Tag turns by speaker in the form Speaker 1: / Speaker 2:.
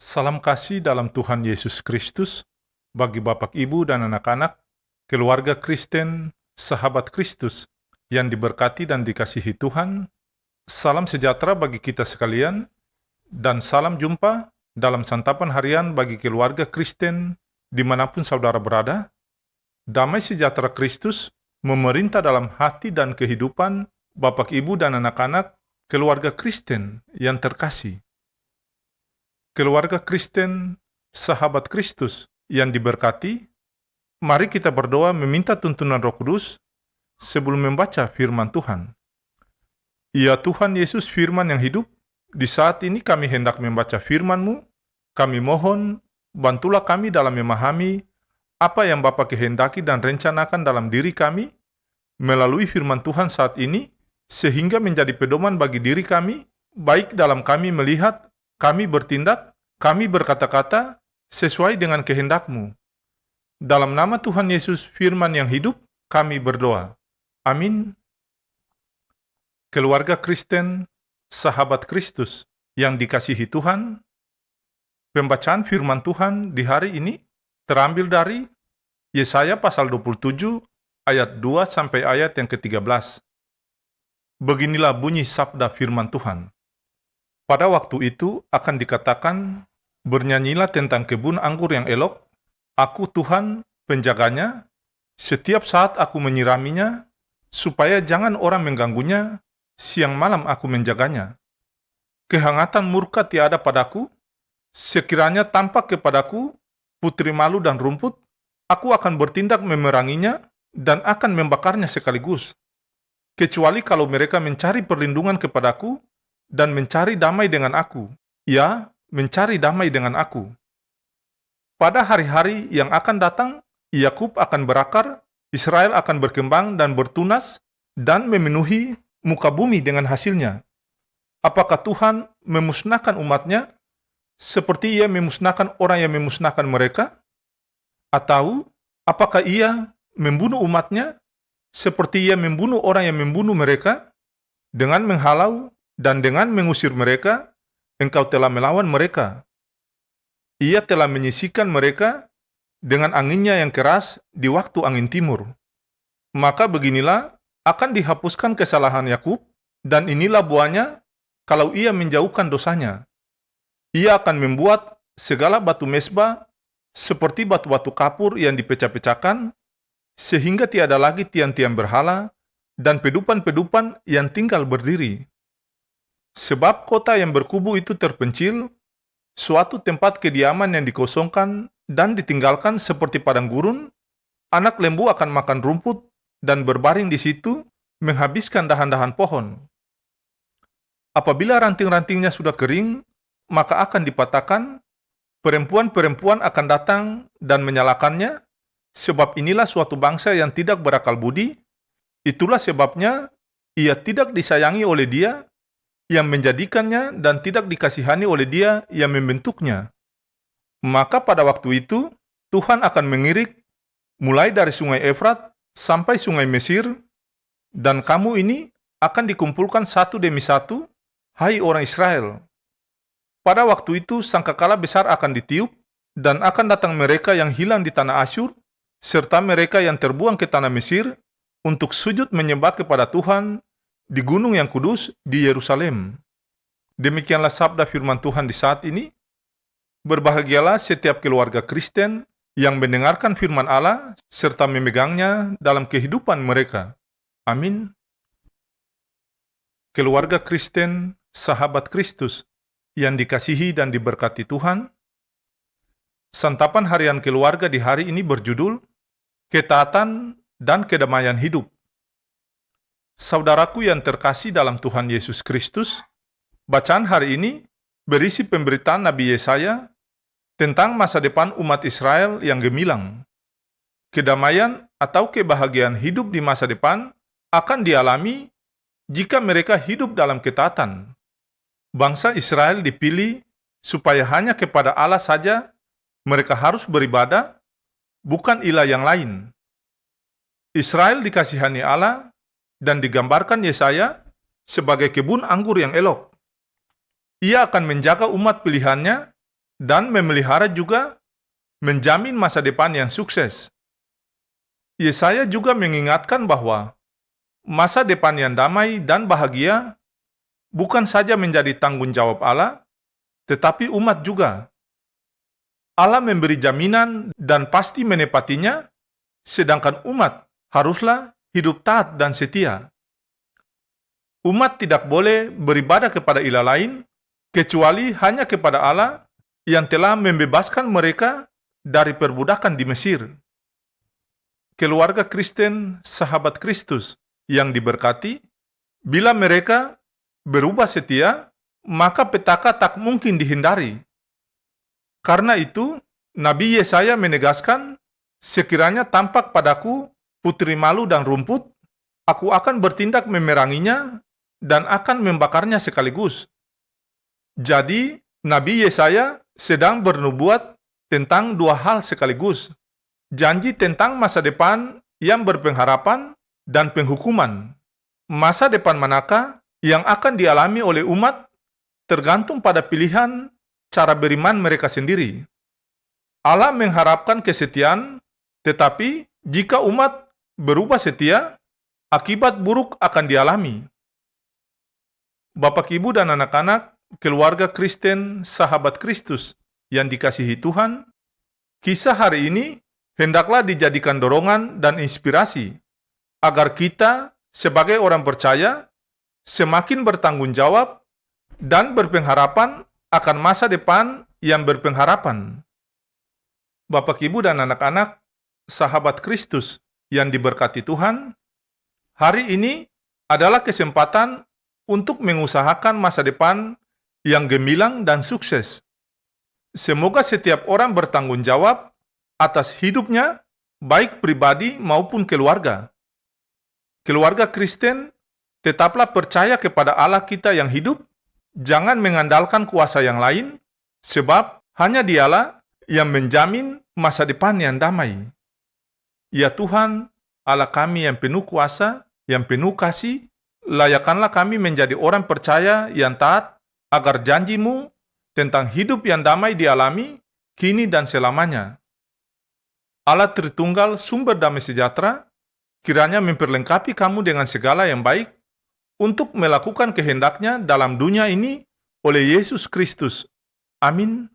Speaker 1: Salam kasih dalam Tuhan Yesus Kristus bagi Bapak, Ibu, dan anak-anak, keluarga Kristen, sahabat Kristus yang diberkati dan dikasihi Tuhan. Salam sejahtera bagi kita sekalian, dan salam jumpa dalam santapan harian bagi keluarga Kristen dimanapun saudara berada. Damai sejahtera Kristus memerintah dalam hati dan kehidupan Bapak, Ibu, dan anak-anak, keluarga Kristen yang terkasih. Keluarga Kristen, sahabat Kristus yang diberkati, mari kita berdoa meminta tuntunan Roh Kudus sebelum membaca firman Tuhan. Ya Tuhan Yesus, firman yang hidup, di saat ini kami hendak membaca firman-Mu. Kami mohon, bantulah kami dalam memahami apa yang Bapa kehendaki dan rencanakan dalam diri kami melalui firman Tuhan saat ini, sehingga menjadi pedoman bagi diri kami, baik dalam kami melihat, kami bertindak, kami berkata-kata sesuai dengan kehendak-Mu. Dalam nama Tuhan Yesus, firman yang hidup, kami berdoa. Amin. Keluarga Kristen, sahabat Kristus yang dikasihi Tuhan, pembacaan firman Tuhan di hari ini terambil dari Yesaya pasal 27 ayat 2 sampai ayat yang ke-13. Beginilah bunyi sabda firman Tuhan. Pada waktu itu akan dikatakan, bernyanyilah tentang kebun anggur yang elok, aku Tuhan penjaganya, setiap saat aku menyiraminya, supaya jangan orang mengganggunya, siang malam aku menjaganya. Kehangatan murka tiada padaku, sekiranya tampak kepadaku putri malu dan rumput, aku akan bertindak memeranginya dan akan membakarnya sekaligus. Kecuali kalau mereka mencari perlindungan kepadaku, dan mencari damai dengan aku. Ya, mencari damai dengan aku. Pada hari-hari yang akan datang, Yakub akan berakar, Israel akan berkembang dan bertunas, dan memenuhi muka bumi dengan hasilnya. Apakah Tuhan memusnahkan umatnya, seperti Ia memusnahkan orang yang memusnahkan mereka? Atau, apakah Ia membunuh umatnya, seperti Ia membunuh orang yang membunuh mereka? Dengan menghalau dan dengan mengusir mereka, Engkau telah melawan mereka. Ia telah menyisihkan mereka dengan anginnya yang keras di waktu angin timur. Maka beginilah akan dihapuskan kesalahan Yakub, dan inilah buahnya kalau ia menjauhkan dosanya. Ia akan membuat segala batu mesbah seperti batu-batu kapur yang dipecah-pecahkan, sehingga tiada lagi tiang-tiang berhala dan pedupan-pedupan yang tinggal berdiri. Sebab kota yang berkubu itu terpencil, suatu tempat kediaman yang dikosongkan dan ditinggalkan seperti padang gurun, anak lembu akan makan rumput dan berbaring di situ, menghabiskan dahan-dahan pohon. Apabila ranting-rantingnya sudah kering, maka akan dipatahkan, perempuan-perempuan akan datang dan menyalakannya, sebab inilah suatu bangsa yang tidak berakal budi, itulah sebabnya ia tidak disayangi oleh Dia yang menjadikannya dan tidak dikasihani oleh Dia yang membentuknya. Maka pada waktu itu, Tuhan akan mengirik mulai dari sungai Efrat sampai sungai Mesir, dan kamu ini akan dikumpulkan satu demi satu, hai orang Israel. Pada waktu itu, sangkakala besar akan ditiup, dan akan datang mereka yang hilang di tanah Asyur, serta mereka yang terbuang ke tanah Mesir, untuk sujud menyembah kepada Tuhan di gunung yang kudus di Yerusalem. Demikianlah sabda firman Tuhan di saat ini. Berbahagialah setiap keluarga Kristen yang mendengarkan firman Allah serta memegangnya dalam kehidupan mereka. Amin. Keluarga Kristen, sahabat Kristus yang dikasihi dan diberkati Tuhan, santapan harian keluarga di hari ini berjudul Ketaatan dan Kedamaian Hidup. Saudaraku yang terkasih dalam Tuhan Yesus Kristus, bacaan hari ini berisi pemberitaan Nabi Yesaya tentang masa depan umat Israel yang gemilang. Kedamaian atau kebahagiaan hidup di masa depan akan dialami jika mereka hidup dalam ketaatan. Bangsa Israel dipilih supaya hanya kepada Allah saja mereka harus beribadah, bukan ilah yang lain. Israel dikasihani Allah dan digambarkan Yesaya sebagai kebun anggur yang elok. Ia akan menjaga umat pilihannya dan memelihara juga menjamin masa depan yang sukses. Yesaya juga mengingatkan bahwa masa depan yang damai dan bahagia bukan saja menjadi tanggung jawab Allah, tetapi umat juga. Allah memberi jaminan dan pasti menepatinya, sedangkan umat haruslah hidup taat dan setia. Umat tidak boleh beribadah kepada ilah lain, kecuali hanya kepada Allah yang telah membebaskan mereka dari perbudakan di Mesir. Keluarga Kristen, sahabat Kristus yang diberkati, bila mereka berubah setia, maka petaka tak mungkin dihindari. Karena itu, Nabi Yesaya menegaskan, sekiranya tampak padaku putri malu dan rumput, aku akan bertindak memeranginya dan akan membakarnya sekaligus. Jadi, Nabi Yesaya sedang bernubuat tentang dua hal sekaligus. Janji tentang masa depan yang berpengharapan dan penghukuman. Masa depan manakah yang akan dialami oleh umat tergantung pada pilihan cara beriman mereka sendiri. Allah mengharapkan kesetiaan, tetapi jika umat berubah setia, akibat buruk akan dialami. Bapak, Ibu, dan anak-anak, keluarga Kristen, sahabat Kristus yang dikasihi Tuhan, kisah hari ini hendaklah dijadikan dorongan dan inspirasi agar kita sebagai orang percaya semakin bertanggung jawab dan berpengharapan akan masa depan yang berpengharapan. Bapak, Ibu, dan anak-anak, sahabat Kristus yang diberkati Tuhan, hari ini adalah kesempatan untuk mengusahakan masa depan yang gemilang dan sukses. Semoga setiap orang bertanggung jawab atas hidupnya, baik pribadi maupun keluarga. Keluarga Kristen, tetaplah percaya kepada Allah kita yang hidup, jangan mengandalkan kuasa yang lain, sebab hanya Dialah yang menjamin masa depan yang damai. Ya Tuhan, Allah kami yang penuh kuasa, yang penuh kasih, layakkanlah kami menjadi orang percaya yang taat, agar janji-Mu tentang hidup yang damai dialami, kini dan selamanya. Allah Tritunggal, sumber damai sejahtera, kiranya memperlengkapi kamu dengan segala yang baik untuk melakukan kehendak-Nya dalam dunia ini oleh Yesus Kristus. Amin.